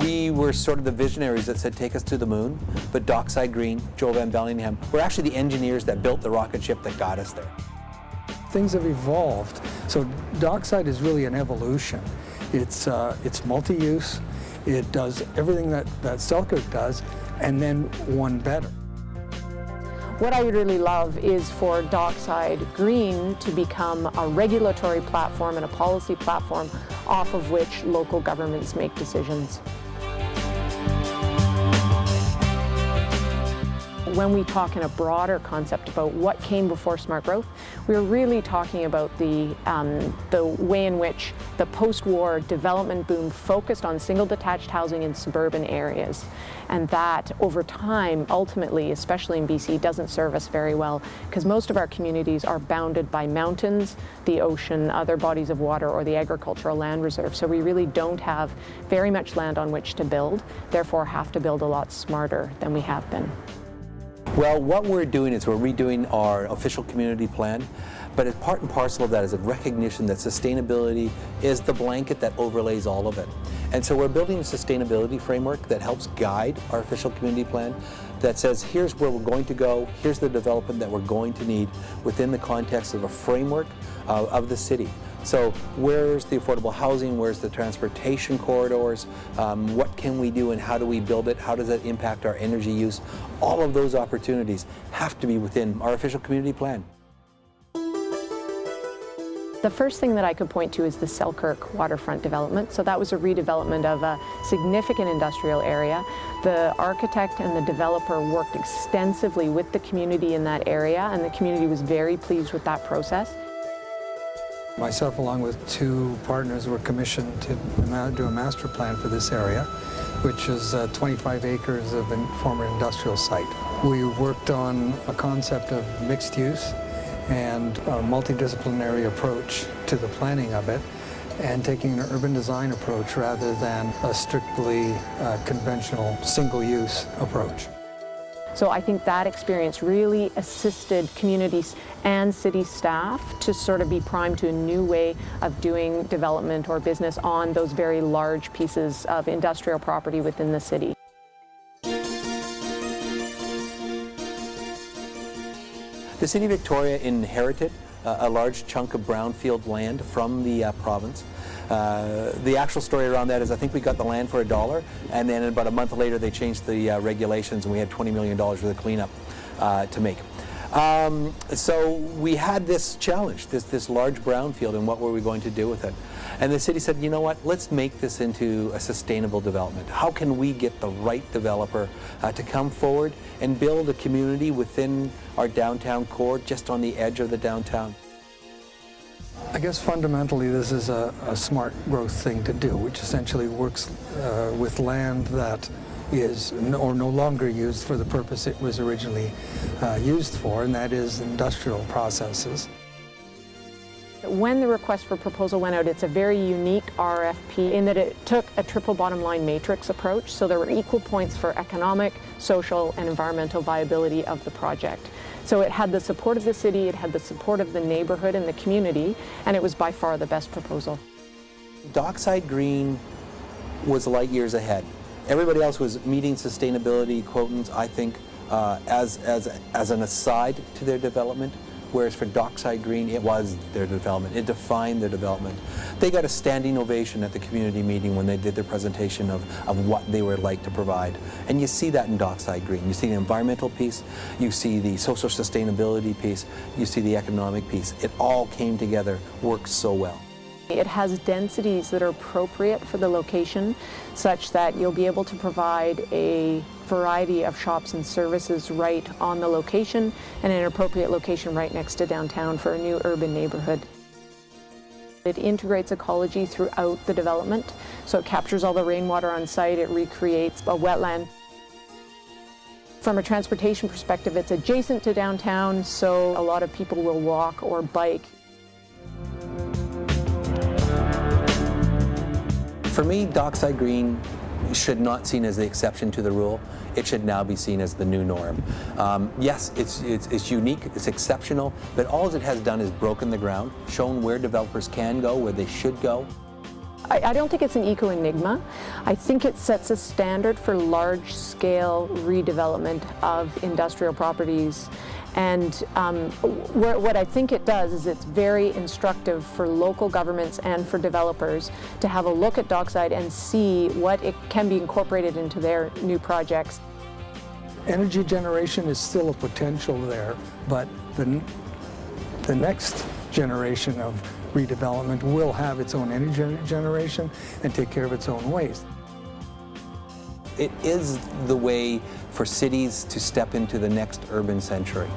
We were sort of the visionaries that said, take us to the moon, but Dockside Green, Joel Van Bellingham, were actually the engineers that built the rocket ship that got us there. Things have evolved, so Dockside is really an evolution. It's multi-use, it does everything that Selkirk does, and then one better. What I would really love is for Dockside Green to become a regulatory platform and a policy platform off of which local governments make decisions. When we talk in a broader concept about what came before smart growth, we're really talking about the way in which the post-war development boom focused on single detached housing in suburban areas. And that, over time, ultimately, especially in BC, doesn't serve us very well, because most of our communities are bounded by mountains, the ocean, other bodies of water, or the agricultural land reserve. So we really don't have very much land on which to build, therefore have to build a lot smarter than we have been. Well, what we're doing is we're redoing our official community plan, but as part and parcel of that is a recognition that sustainability is the blanket that overlays all of it. And so we're building a sustainability framework that helps guide our official community plan, that says here's where we're going to go, here's the development that we're going to need within the context of a framework of the city. So where's the affordable housing, where's the transportation corridors, what can we do and how do we build it, how does that impact our energy use? All of those opportunities have to be within our official community plan. The first thing that I could point to is the Selkirk waterfront development. So that was a redevelopment of a significant industrial area. The architect and the developer worked extensively with the community in that area, and the community was very pleased with that process. Myself, along with two partners, were commissioned to do a master plan for this area, which is 25 acres of a former industrial site. We worked on a concept of mixed use and a multidisciplinary approach to the planning of it, and taking an urban design approach rather than a strictly conventional single-use approach. So I think that experience really assisted communities and city staff to sort of be primed to a new way of doing development or business on those very large pieces of industrial property within the city. The City of Victoria inherited a large chunk of brownfield land from the province. The actual story around that is I think we got the land for $1, and then about a month later they changed the regulations and we had $20 million worth of cleanup to make. So we had this challenge, this large brownfield, and what were we going to do with it? And the city said, you know what, let's make this into a sustainable development. How can we get the right developer to come forward and build a community within our downtown core, just on the edge of the downtown? I guess fundamentally this is a smart growth thing to do, which essentially works with land that is no longer used for the purpose it was originally used for, and that is industrial processes. When the request for proposal went out, it's a very unique RFP in that it took a triple bottom line matrix approach, so there were equal points for economic, social, and environmental viability of the project. So it had the support of the city, it had the support of the neighborhood and the community, and it was by far the best proposal. Dockside Green was light years ahead. Everybody else was meeting sustainability quotients, I think, as an aside to their development, whereas for Dockside Green, it was their development. It defined their development. They got a standing ovation at the community meeting when they did their presentation of what they would like to provide. And you see that in Dockside Green. You see the environmental piece, you see the social sustainability piece, you see the economic piece. It all came together, worked so well. It has densities that are appropriate for the location, such that you'll be able to provide a variety of shops and services right on the location, and an appropriate location right next to downtown for a new urban neighborhood. It integrates ecology throughout the development, so it captures all the rainwater on site, it recreates a wetland. From a transportation perspective, it's adjacent to downtown, so a lot of people will walk or bike. For me, Dockside Green should not be seen as the exception to the rule. It should now be seen as the new norm. Yes, it's unique, it's exceptional, but all it has done is broken the ground, shown where developers can go, where they should go. I don't think it's an eco-enigma. I think it sets a standard for large-scale redevelopment of industrial properties. And what I think it does is it's very instructive for local governments and for developers to have a look at Dockside and see what it can be incorporated into their new projects. Energy generation is still a potential there, but the next generation of redevelopment will have its own energy generation and take care of its own waste. It is the way for cities to step into the next urban century.